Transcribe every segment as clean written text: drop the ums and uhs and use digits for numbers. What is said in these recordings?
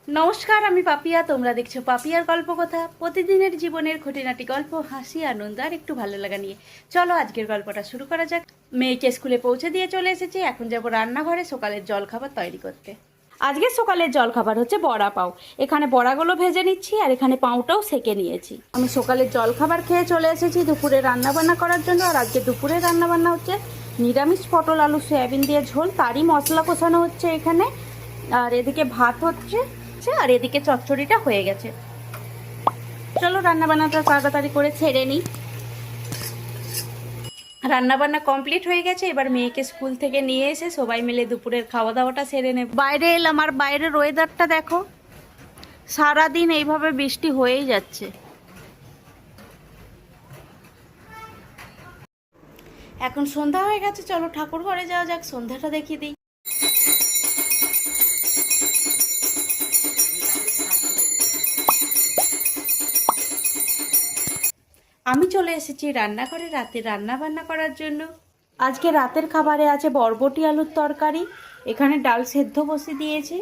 নমস্কার, আমি পাপিয়া। তোমরা দেখছো পাপিয়ার গল্প কথা। প্রতিদিনের জীবনের খুঁটিনাটি গল্প, হাসি, আনন্দ আর একটু ভালো লাগা নিয়ে। চলো আজকের গল্পটা শুরু করা যাক। মেয়েকে স্কুলে পৌঁছে দিয়ে চলে এসেছি। এখন যাবো রান্নাঘরে সকালের জলখাবার তৈরি করতে। আজকে সকালের জলখাবার হচ্ছে বড়া পাও। এখানে বড়াগুলো ভেজে নিচ্ছি আর এখানে পাউটাও সেকে নিয়েছি। আমি সকালের জলখাবার খেয়ে চলে এসেছি দুপুরে রান্নাবান্না করার জন্য। আর আজকে দুপুরে রান্নাবান্না হচ্ছে নিরামিষ পটল আলু সয়াবিন দিয়ে ঝোল, তারই মশলা কষানো হচ্ছে এখানে। আর এদিকে ভাত হচ্ছে, আর এদিকে চচ্চড়িটা হয়ে গেছে। চলো রান্নাবান্নাটা তাড়াতাড়ি করে ছেড়ে নিই। রান্নাবান্না কমপ্লিট হয়ে গেছে। এবার মেয়েকে স্কুল থেকে নিয়ে এসে সবাই মিলে দুপুরের খাওয়া দাওয়াটা সেরে নেব। বাইরে এলাম আর বাইরের ওয়েদারটা দেখো, সারাদিন এইভাবে বৃষ্টি হয়েই যাচ্ছে। এখন সন্ধ্যা হয়ে গেছে, চলো ঠাকুর ঘরে যাওয়া যাক, সন্ধ্যাটা দেখিয়ে দিই। আমি চলে এসেছি রান্নাঘরে রাতে রান্না বান্না করার জন্য। আজকে রাতের খাবারে আছে বরবটি আলুর তরকারি, এখানে ডাল সেদ্ধ বসিয়ে দিয়েছি,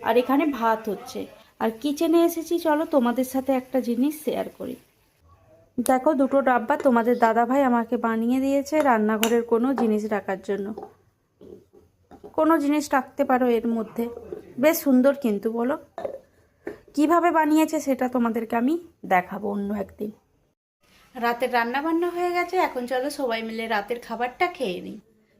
আর এখানে ভাত হচ্ছে। আর কিচেনে এসেছি, চলো তোমাদের সাথে একটা জিনিস শেয়ার করি। দেখো, দুটো ডাব্বা তোমাদের দাদাভাই আমাকে বানিয়ে দিয়েছে রান্নাঘরের কোনো জিনিস রাখার জন্য। কোনো জিনিস রাখতে পারো এর মধ্যে, বেশ সুন্দর কিন্তু বলো। কিভাবে বানিয়েছে সেটা তোমাদেরকে আমি দেখাবো অন্য একদিন। রাতের রান্না বান্না হয়ে গেছে, এখন চলো সবাই মিলে রাতের খাবারটা খেয়ে নিই।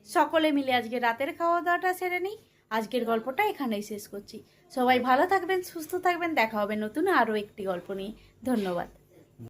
সকলে মিলে আজকে রাতের খাওয়া দাওয়াটা সেরে নিই। আজকের গল্পটা এখানেই শেষ করছি। সবাই ভালো থাকবেন, সুস্থ থাকবেন। দেখা হবে নতুন আরও একটি গল্প নিয়ে। ধন্যবাদ।